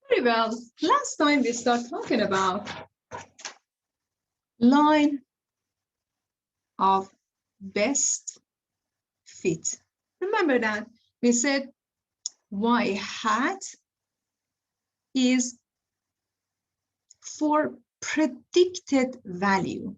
Very well. Last time we started talking about line of best fit. Remember that we said Y hat is for predicted value.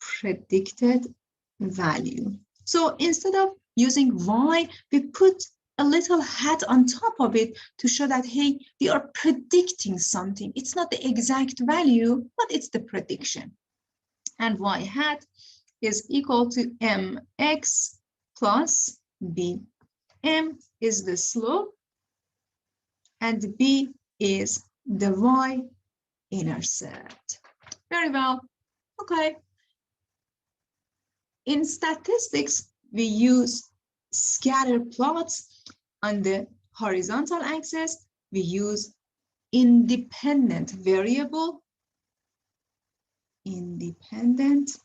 Predicted value. So instead of using Y, we put a little hat on top of it to show that, hey, we are predicting something. It's not the exact value, but it's the prediction. And Y hat is equal to mx plus b. M is the slope, and b is the Y-intercept. Very well. Okay. In statistics, we use scatter plots on the horizontal axis. We use independent variable, independent,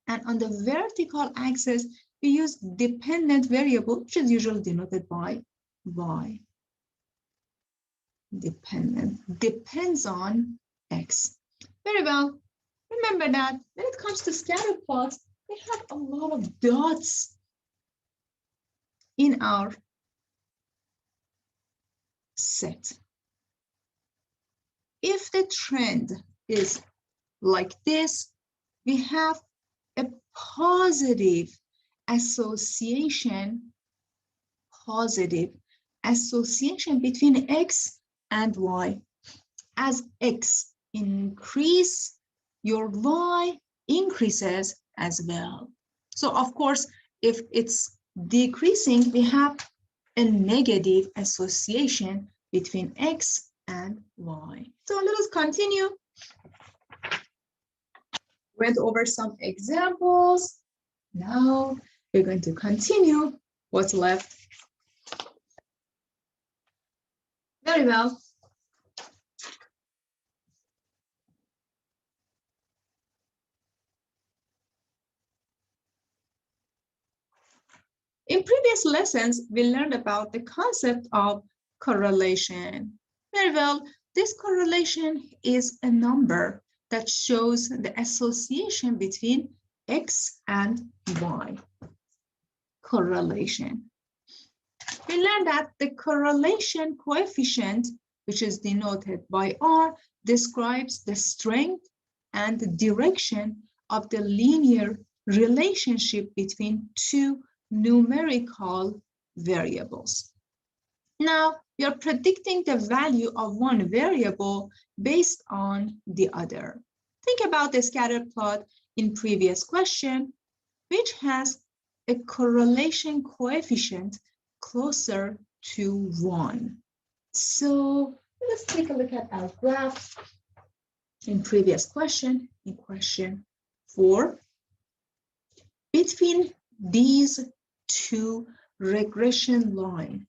and on the vertical axis, we use dependent variable, which is usually denoted by Y. Dependent, depends on X. Very well. Remember that when it comes to scatter plots, we have a lot of dots in our set. If the trend is like this, we have a positive association between X and Y. As X increases, your Y increases as well. So of course, if it's decreasing, we have a negative association between X and Y. So let us continue. Went over some examples. Now we're going to continue what's left. Very well. In previous lessons, we learned about the concept of correlation. Very well, this correlation is a number that shows the association between X and Y. Correlation. We learned that the correlation coefficient, which is denoted by R, describes the strength and the direction of the linear relationship between two numerical variables. Now, we are predicting the value of one variable based on the other. Think about the scatter plot in previous question, which has a correlation coefficient closer to 1. So let's take a look at our graph in previous question, in question 4. Between these two regression lines,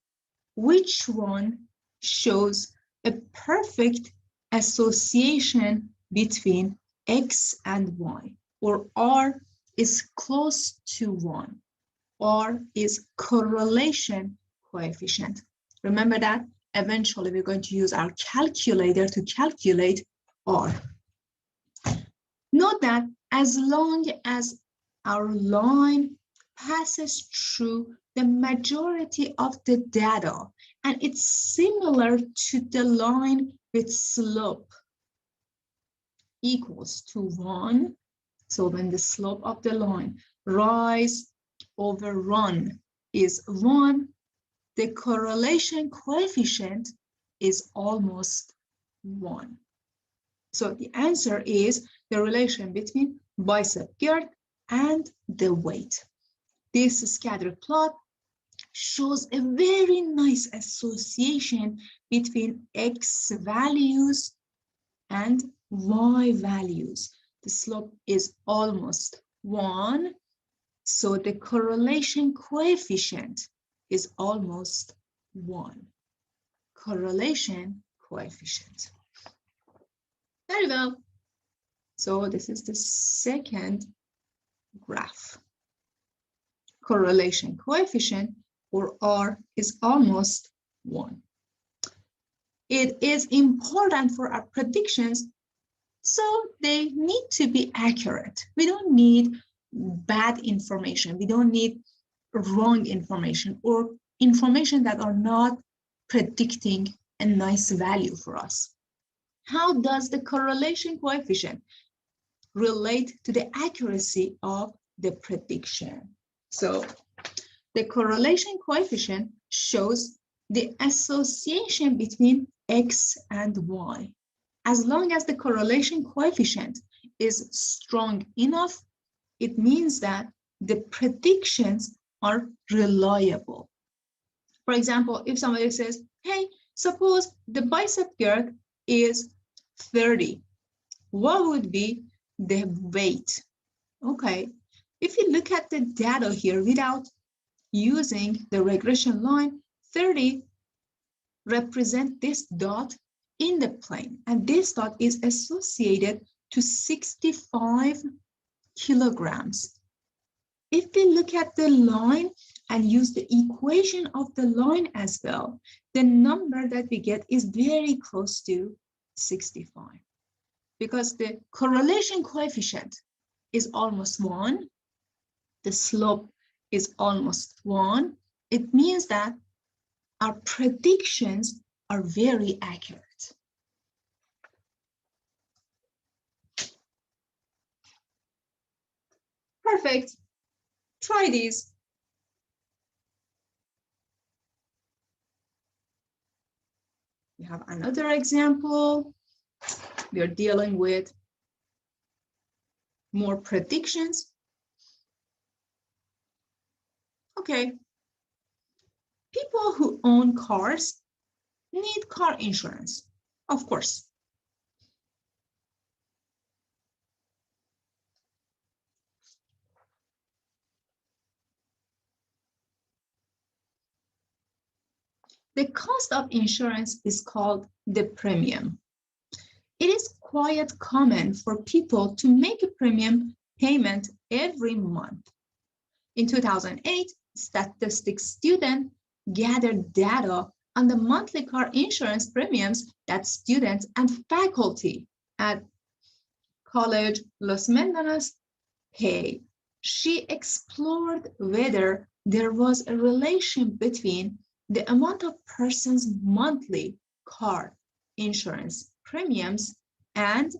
which one shows a perfect association between X and Y, or R is close to 1? R is correlation coefficient. Remember that eventually we're going to use our calculator to calculate R. Note that as long as our line passes through the majority of the data and it's similar to the line with slope equals to 1, so when the slope of the line rise over run is 1, the correlation coefficient is almost 1. So the answer is the relation between bicep girth and the weight. This scatter plot shows a very nice association between X values and Y values. The slope is almost 1. So the correlation coefficient is almost 1. Correlation coefficient. Very well. So this is the second graph. Correlation coefficient, or R, is almost 1. It is important for our predictions, so they need to be accurate. We don't need bad information. We don't need wrong information or information that are not predicting a nice value for us. How does the correlation coefficient relate to the accuracy of the prediction? So the correlation coefficient shows the association between X and Y. As long as the correlation coefficient is strong enough, it means that the predictions are reliable. For example, if somebody says, hey, suppose the bicep girth is 30, what would be the weight? Okay, if you look at the data here without using the regression line, 30 represent this dot in the plane, and this dot is associated to 65 kilograms. If we look at the line and use the equation of the line as well, the number that we get is very close to 65, because the correlation coefficient is almost 1, the slope is almost 1. It means that our predictions are very accurate. Perfect. Try these. We have another example. We are dealing with more predictions. Okay. People who own cars need car insurance, of course. The cost of insurance is called the premium. It is quite common for people to make a premium payment every month. In 2008, statistics students gathered data on the monthly car insurance premiums that students and faculty at College Los Mendonas pay. She explored whether there was a relation between the amount of person's monthly car insurance premiums and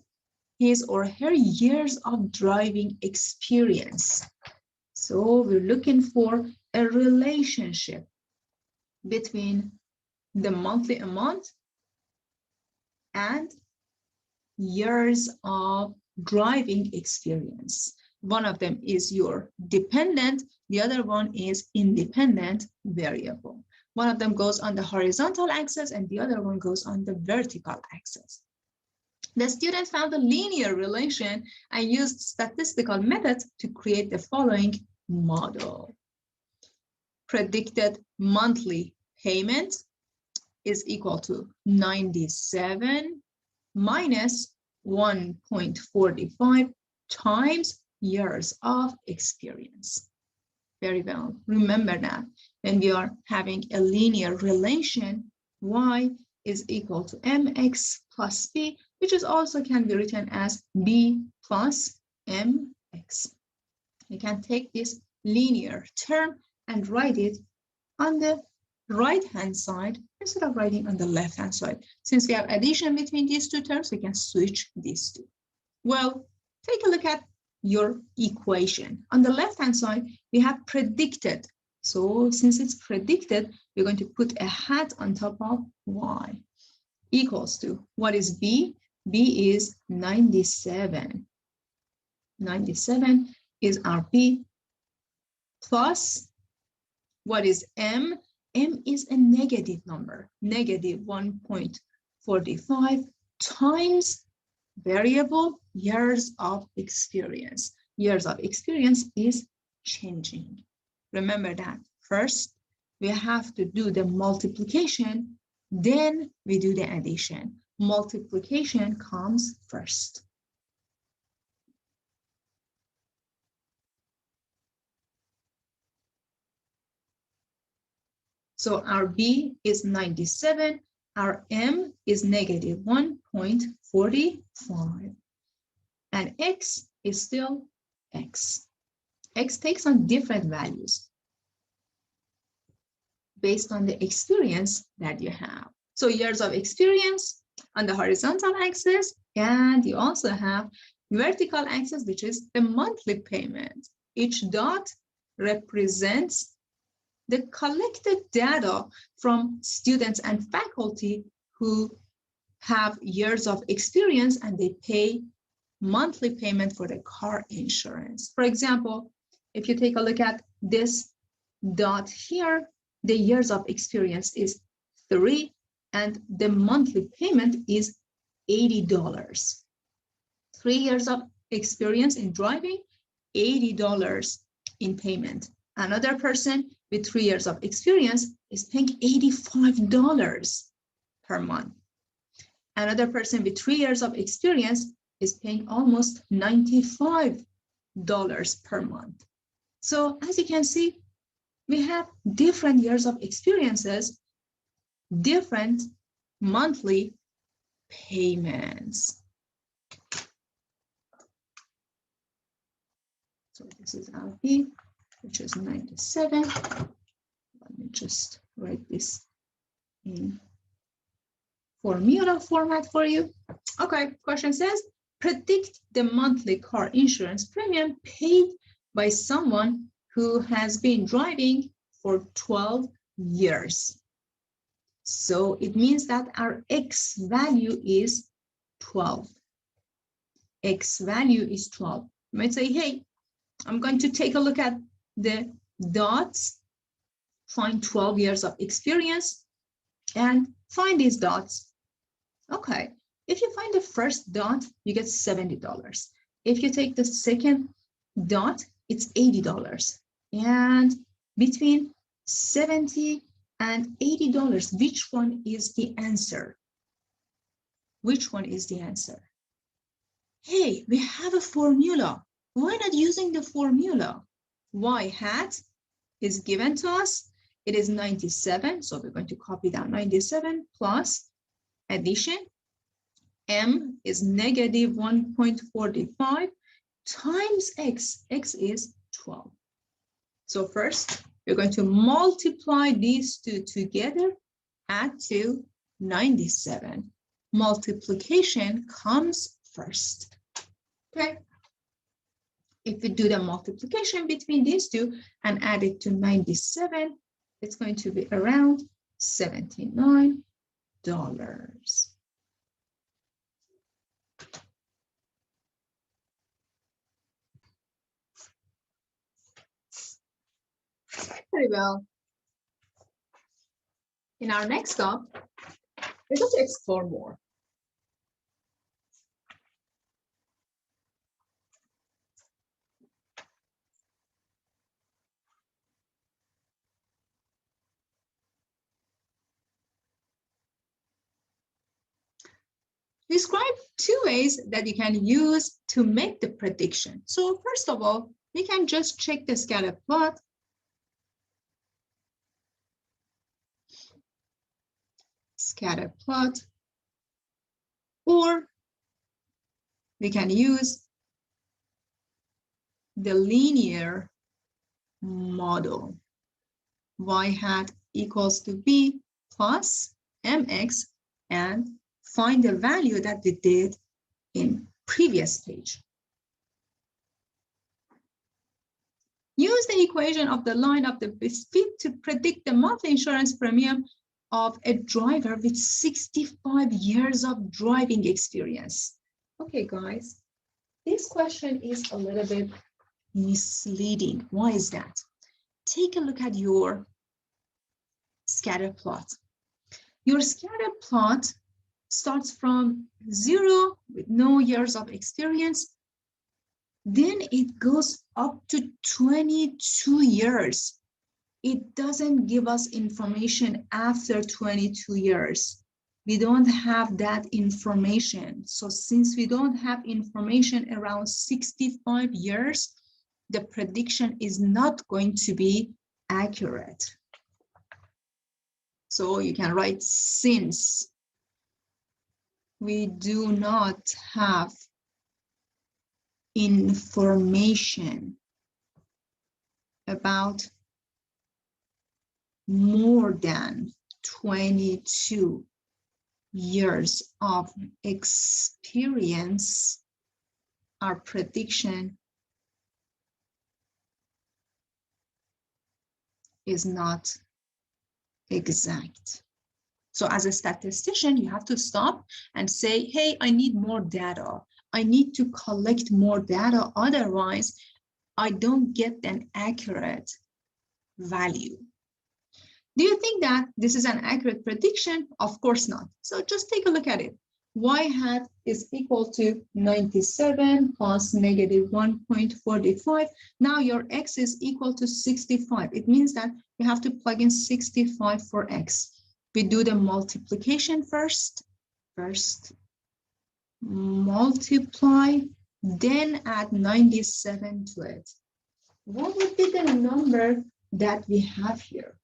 his or her years of driving experience. So we're looking for a relationship between the monthly amount and years of driving experience. One of them is your dependent, the other one is independent variable. One of them goes on the horizontal axis and the other one goes on the vertical axis. The student found a linear relation and used statistical methods to create the following model. Predicted monthly payment is equal to 97 minus 1.45 times years of experience. Very well. Remember that when we are having a linear relation, y is equal to mx plus b, which is also can be written as b plus mx. You can take this linear term and write it on the right-hand side instead of writing on the left-hand side. Since we have addition between these two terms, we can switch these two. Well, take a look at your equation. On the left-hand side, we have predicted. So since it's predicted, we're going to put a hat on top of y equals to, what is b? B is 97. 97 is our b plus, what is m? M is a negative number, negative 1.45 times variable years of experience. Years of experience is changing. Remember that first we have to do the multiplication, then we do the addition. Multiplication comes first. So our B is 97, our M is negative 1.45, and X is still X. X takes on different values based on the experience that you have. So years of experience on the horizontal axis, and you also have vertical axis, which is the monthly payment. Each dot represents the collected data from students and faculty who have years of experience and they pay monthly payment for the car insurance. For example, if you take a look at this dot here, the years of experience is 3 and the monthly payment is $80. 3 years of experience in driving, $80 in payment. Another person with 3 years of experience is paying $85 per month. Another person with 3 years of experience is paying almost $95 per month. So as you can see, we have different years of experiences, different monthly payments. So this is LP, which is 97. Let me just write this in formula format for you. Okay, question says, predict the monthly car insurance premium paid by someone who has been driving for 12 years. So it means that our X value is 12. X value is 12. You might say, hey, I'm going to take a look at the dots, find 12 years of experience, and find these dots. Okay, if you find the first dot, you get $70. If you take the second dot, it's $80. And between $70 and $80, which one is the answer? Which one is the answer? Hey, we have a formula. Why not using the formula? Y hat is given to us. It is 97. So we're going to copy down 97 plus addition. M is negative 1.45 times X. X is 12. So first, we're going to multiply these two together, add to 97. Multiplication comes first. Okay. If we do the multiplication between these two and add it to 97, it's going to be around $79. Very well. In our next stop, we're going to explore more. Describe 2 ways that you can use to make the prediction. So first of all, we can just check the scatter plot. Scatter plot, or we can use the linear model. Y hat equals to B plus MX and find the value that we did in previous page. Use the equation of the line of the speed to predict the monthly insurance premium of a driver with 65 years of driving experience. Okay, guys, this question is a little bit misleading. Why is that? Take a look at your scatter plot. Your scatter plot starts from 0 with no years of experience. Then it goes up to 22 years. It doesn't give us information after 22 years. We don't have that information. So since we don't have information around 65 years, the prediction is not going to be accurate. So you can write since we do not have information about more than 22 years of experience, our prediction is not exact. So as a statistician, you have to stop and say, hey, I need more data. I need to collect more data. Otherwise, I don't get an accurate value. Do you think that this is an accurate prediction? Of course not. So just take a look at it. Y hat is equal to 97 plus negative 1.45. Now your X is equal to 65. It means that you have to plug in 65 for X. We do the multiplication first. First multiply, then add 97 to it. What would be the number that we have here?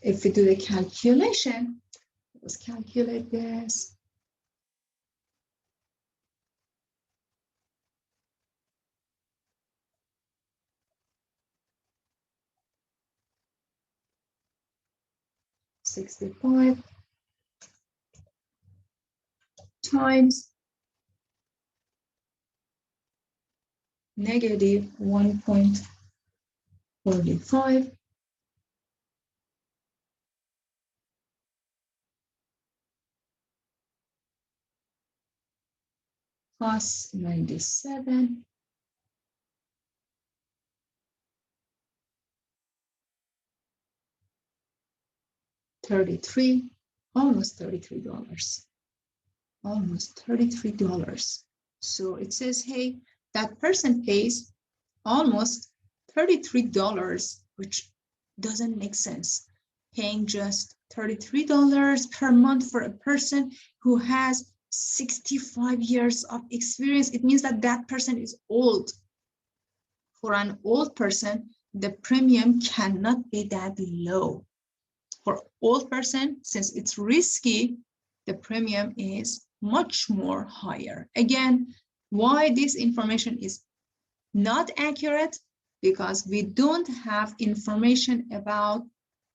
If we do the calculation, let's calculate this. $65 times negative 1.45 plus 97 $33, almost $33. Almost $33. So it says, hey, that person pays almost $33, which doesn't make sense. Paying just $33 per month for a person who has 65 years of experience. It means that that person is old. For an old person, the premium cannot be that low. For old person, since it's risky, the premium is much more higher. Again, why this information is not accurate? Because we don't have information about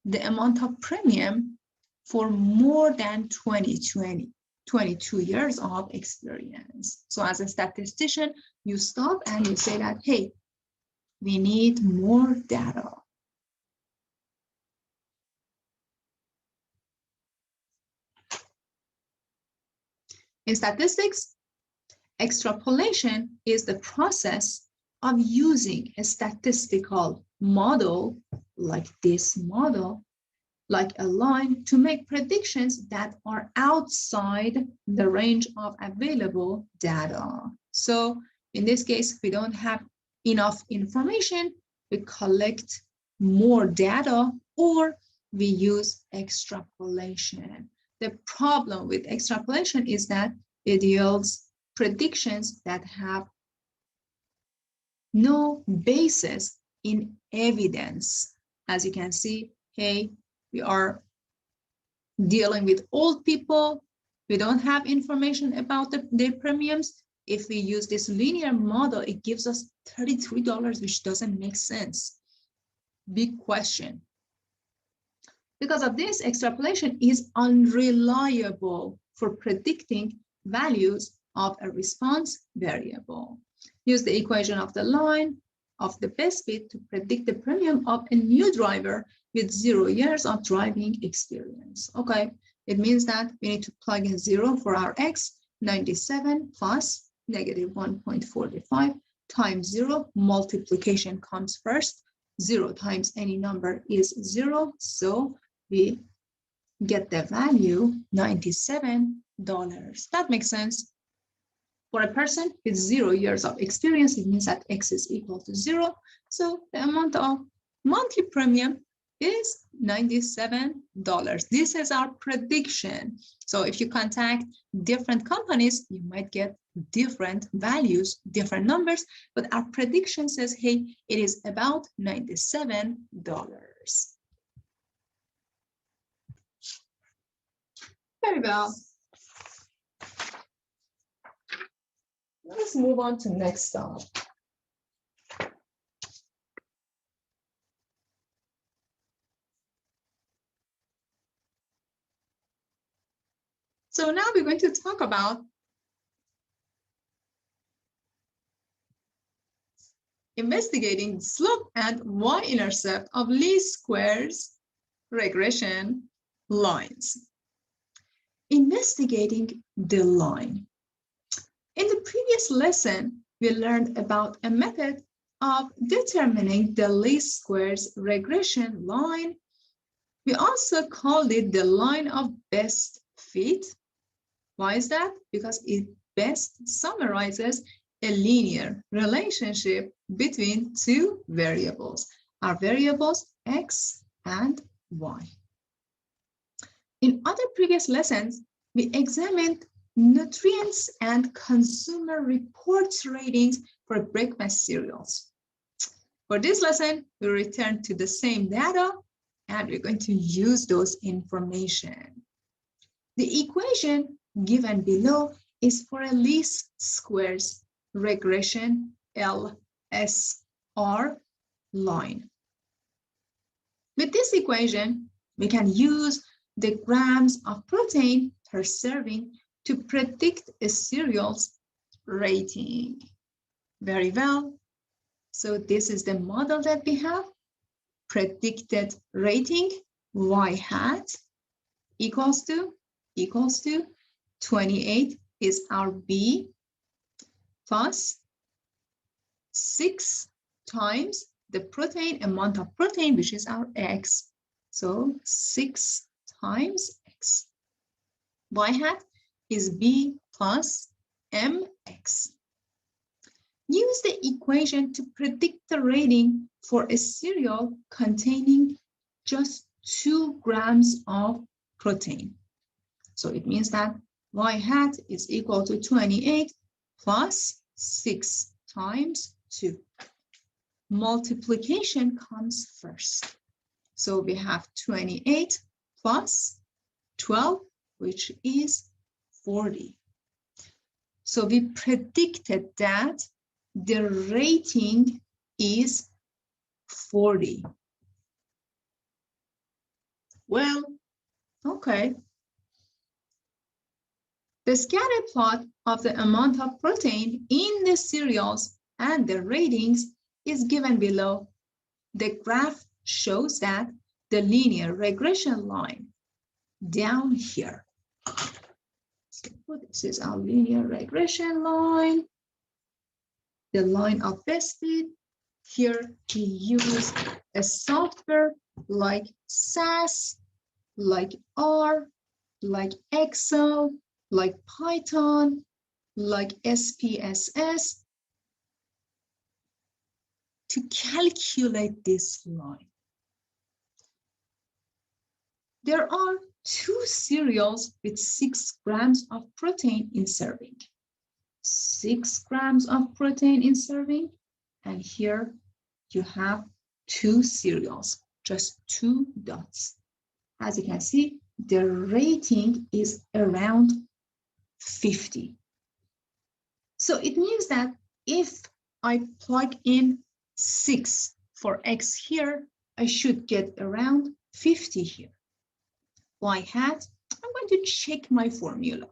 the amount of premium for more than 22 years of experience. So as a statistician, you stop and you say that, hey, we need more data. In statistics, extrapolation is the process of using a statistical model like this model, like a line, to make predictions that are outside the range of available data. So in this case, we don't have enough information, we collect more data, or we use extrapolation. The problem with extrapolation is that it yields predictions that have no basis in evidence. As you can see, hey, we are dealing with old people. We don't have information about their premiums. If we use this linear model, it gives us $33, which doesn't make sense. Big question. Because of this, extrapolation is unreliable for predicting values of a response variable. Use the equation of the line of the best fit to predict the premium of a new driver with 0 years of driving experience. Okay, it means that we need to plug in 0 for our X, 97 plus negative 1.45 times 0. Multiplication comes first. 0 times any number is 0. So we get the value $97. That makes sense. For a person with 0 years of experience, it means that X is equal to 0. So the amount of monthly premium is $97. This is our prediction. So if you contact different companies, you might get different values, different numbers, but our prediction says, hey, it is about $97. Very well. Let's move on to next stop. So now we're going to talk about investigating the slope and y-intercept of least squares regression lines. Investigating the line. In the previous lesson, we learned about a method of determining the least squares regression line. We also called it the line of best fit. Why is that? Because it best summarizes a linear relationship between two variables, our variables x and y. In other previous lessons, we examined nutrients and consumer reports ratings for breakfast cereals. For this lesson, we return to the same data and we're going to use those information. The equation given below is for a least squares regression LSR line. With this equation, we can use the grams of protein per serving to predict a cereal's rating. Very well. So this is the model that we have. Predicted rating y hat equals to 28 is our B plus 6 times the protein, amount of protein, which is our X. So 6 times X. Y hat is B plus MX. Use the equation to predict the rating for a cereal containing just 2 grams of protein. So it means that Y hat is equal to 28 plus 6 times 2. Multiplication comes first. So we have 28 plus 12, which is 40. So we predicted that the rating is 40. Well, okay. The scatter plot of the amount of protein in the cereals and the ratings is given below. The graph shows that the linear regression line down here. So this is our linear regression line. The line of best fit. Here we use a software like SAS, like R, like Excel, like Python, like SPSS to calculate this line. There are 2 cereals with 6 grams of protein in serving. 6 grams of protein in serving, and here you have 2 cereals, just 2 dots. As you can see, the rating is around 50. So it means that if I plug in 6 for X here, I should get around 50 here. Y hat, I'm going to check my formula.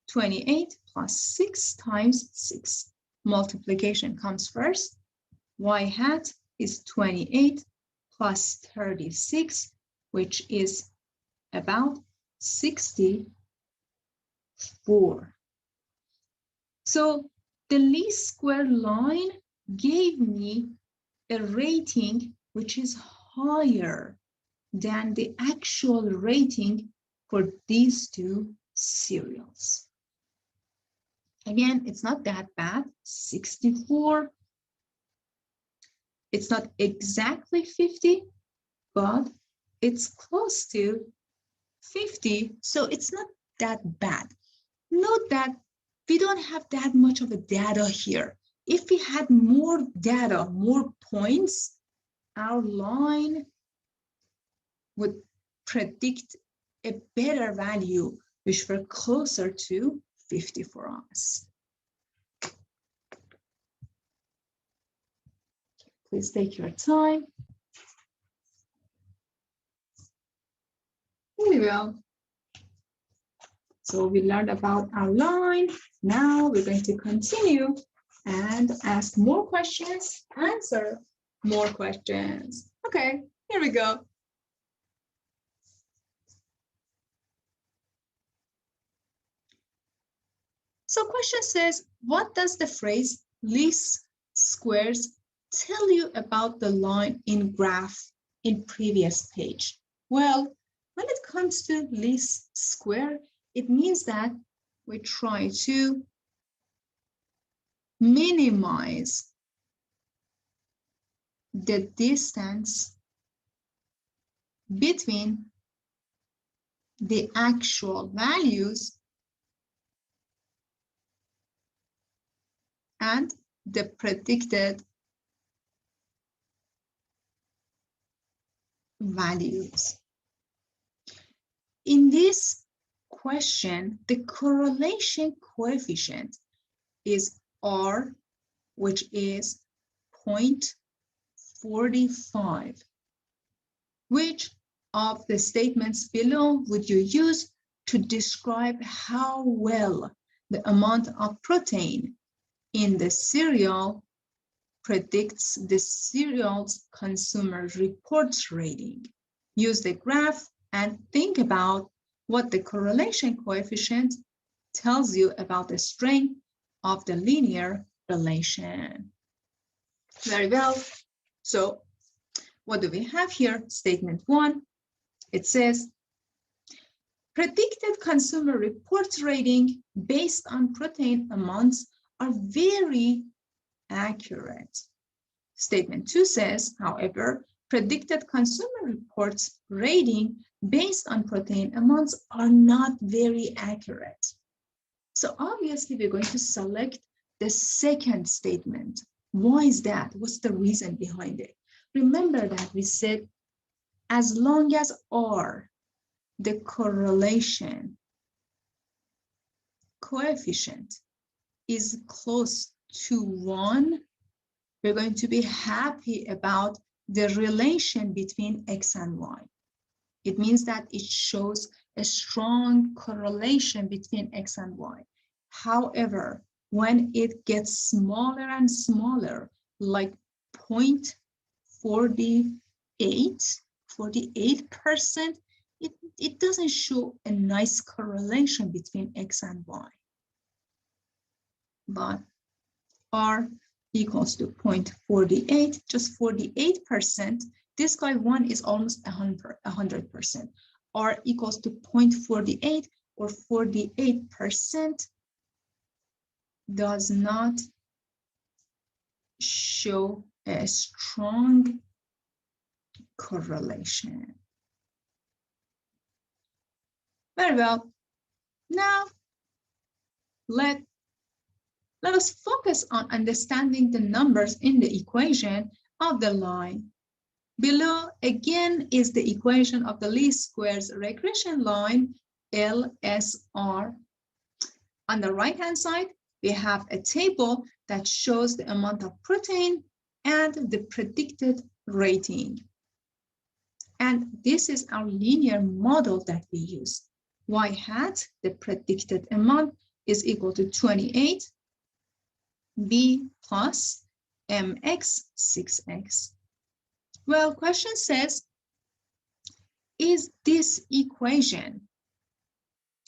28 plus 6 times 6. Multiplication comes first. Y hat is 28 plus 36, which is about 64. So the least square line gave me a rating which is higher than the actual rating for these 2 cereals. Again, it's not that bad, 64. It's not exactly 50, but it's close to 50, so it's not that bad. Note that we don't have that much of a data here. If we had more data, more points, our line would predict a better value, which were closer to 50 for us. Please take your time. Here we go. So we learned about our line. Now we're going to continue and ask more questions, answer more questions. Okay, here we go. So question says, what does the phrase least squares tell you about the line in graph in previous page? Well, when it comes to least square, it means that we try to minimize the distance between the actual values and the predicted values. In this question, the correlation coefficient is R, which is 0.45. Which of the statements below would you use to describe how well the amount of protein in the cereal predicts the cereal's consumer reports rating? Use the graph and think about what the correlation coefficient tells you about the strength of the linear relation. Very well. So what do we have here? Statement 1, it says, predicted consumer reports rating based on protein amounts are very accurate. Statement 2 says, however, predicted consumer reports rating based on protein amounts are not very accurate. So obviously we're going to select the second statement. Why is that? What's the reason behind it? Remember that we said as long as R, the correlation coefficient, is close to 1, we're going to be happy about the relation between X and Y. It means that it shows a strong correlation between X and Y. However, when it gets smaller and smaller, like 0.48%, it doesn't show a nice correlation between X and Y. But R equals to 0.48, just 48%. This guy 1 is almost 100%. R equals to 0.48 or 48% does not show a strong correlation. Very well. Now, let us focus on understanding the numbers in the equation of the line. Below, again, is the equation of the least squares regression line, LSR. On the right-hand side, we have a table that shows the amount of protein and the predicted rating. And this is our linear model that we use. Y hat, the predicted amount, is equal to 28, B plus MX 6X. Well, question says, is this equation,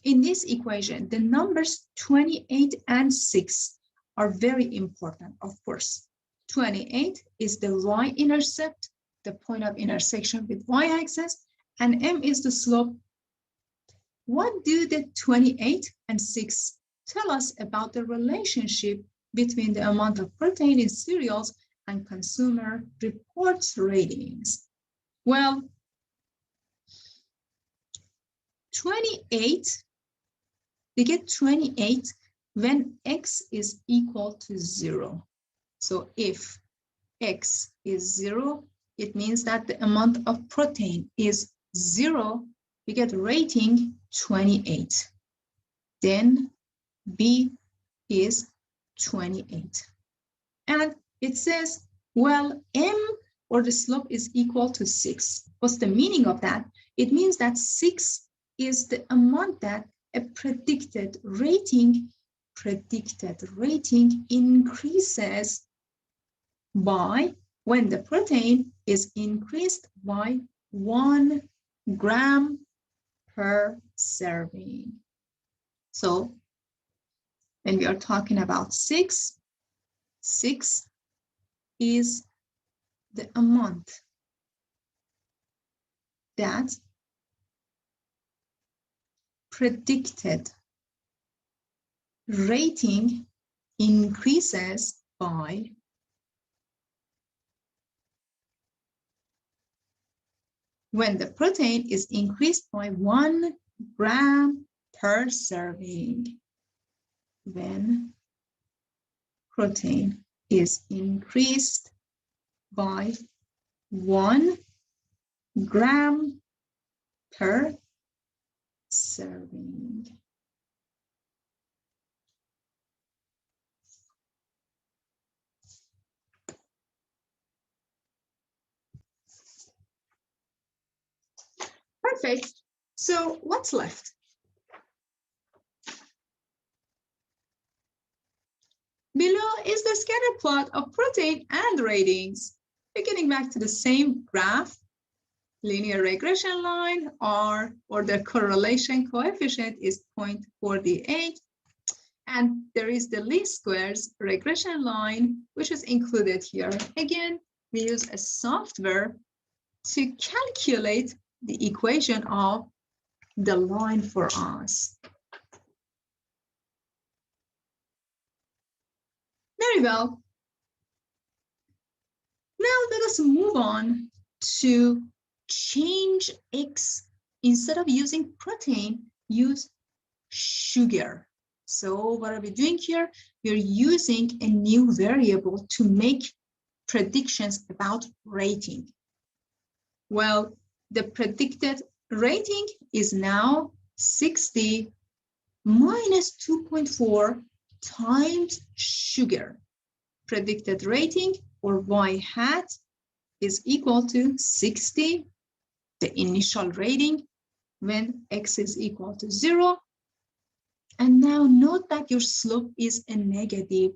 in this equation, the numbers 28 and 6 are very important, of course. 28 is the Y-intercept, the point of intersection with Y-axis, and M is the slope. What do the 28 and 6 tell us about the relationship between the amount of protein in cereals and consumer reports ratings? Well, 28, we get 28 when x is equal to 0. So if x is 0, it means that the amount of protein is 0. We get rating 28. Then B is 28. And it says, well, M, or the slope, is equal to 6. What's the meaning of that? It means that 6 is the amount that a predicted rating increases by when the protein is increased by 1 gram per serving. So when we are talking about 6 is the amount that predicted rating increases by when the protein is increased by 1 gram per serving. When protein is increased by 1 gram per serving. Perfect. So what's left? Below is the scatter plot of protein and ratings. We're getting back to the same graph. Linear regression line or the correlation coefficient is 0.48. And there is the least squares regression line, which is included here. Again, we use a software to calculate the equation of the line for us. Very well. Now let us move on to change X. Instead of using protein, use sugar. So what are we doing here? We're using a new variable to make predictions about rating. Well, the predicted rating is now 60 minus 2.4 times sugar. Predicted rating, or Y hat, is equal to 60, the initial rating, when X is equal to 0. And now note that your slope is a negative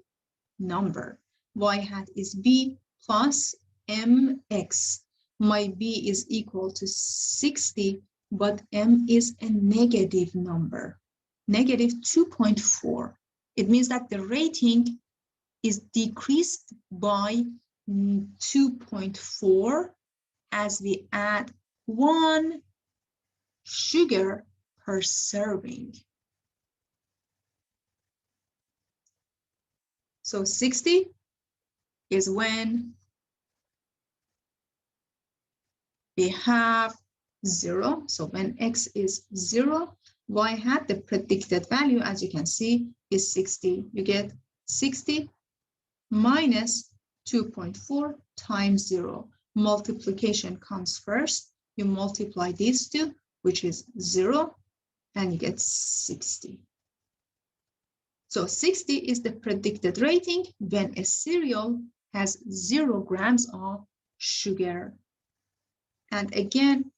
number. Y hat is B plus MX. My B is equal to 60, but M is a negative number, negative 2.4. It means that the rating is decreased by 2.4 as we add 1 sugar per serving. So 60 is when we have 0. So when X is 0, Y hat, the predicted value, as you can see, is 60. You get 60 minus 2.4 times 0. Multiplication comes first. You multiply these two, which is 0, and you get 60. So 60 is the predicted rating when a cereal has 0 grams of sugar. And again,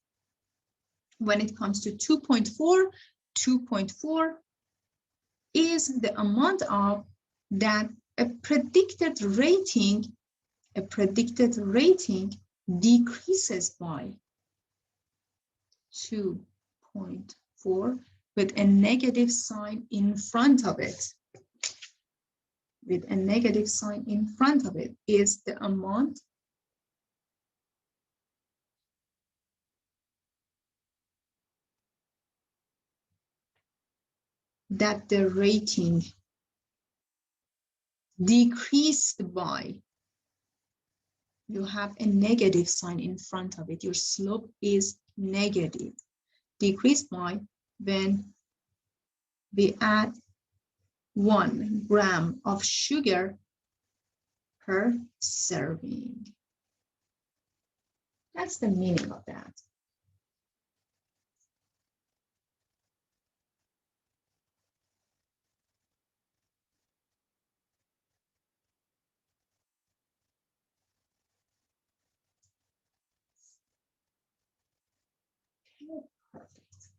when it comes to 2.4, 2.4 is the amount of that a predicted rating decreases by 2.4 with a negative sign in front of it. With a negative sign in front of it is the amount that the rating decreased by. You have a negative sign in front of it. Your slope is negative. Decreased by when we add 1 gram of sugar per serving. That's the meaning of that. Perfect.